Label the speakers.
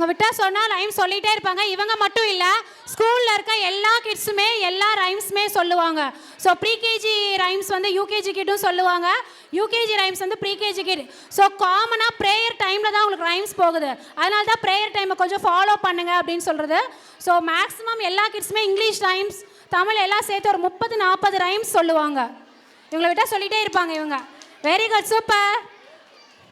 Speaker 1: விட்டால் சொன்னால் ரைம்ஸ் சொல்லிகிட்டே இருப்பாங்க. இவங்க மட்டும் இல்லை, ஸ்கூலில் இருக்க எல்லா கிட்ஸுமே எல்லா ரைம்ஸுமே சொல்லுவாங்க. ஸோ ப்ரீகேஜி ரைம்ஸ் வந்து யூகேஜி கிட்டும் சொல்லுவாங்க, யூகேஜி ரைம்ஸ் வந்து ப்ரீகேஜி கிட். ஸோ காமனாக ப்ரேயர் டைமில் தான் உங்களுக்கு ரைம்ஸ் போகுது. அதனால தான் ப்ரேயர் டைமை கொஞ்சம் ஃபாலோ பண்ணுங்க அப்படின்னு சொல்கிறது. ஸோ மேக்ஸிமம் எல்லா கிட்ஸுமே இங்கிலீஷ் ரைம்ஸ், தமிழ் எல்லாம் சேர்த்து ஒரு 30-40 ரைம்ஸ் சொல்லுவாங்க. இவங்களை விட்டால் சொல்லிகிட்டே இருப்பாங்க இவங்க. Very good, super.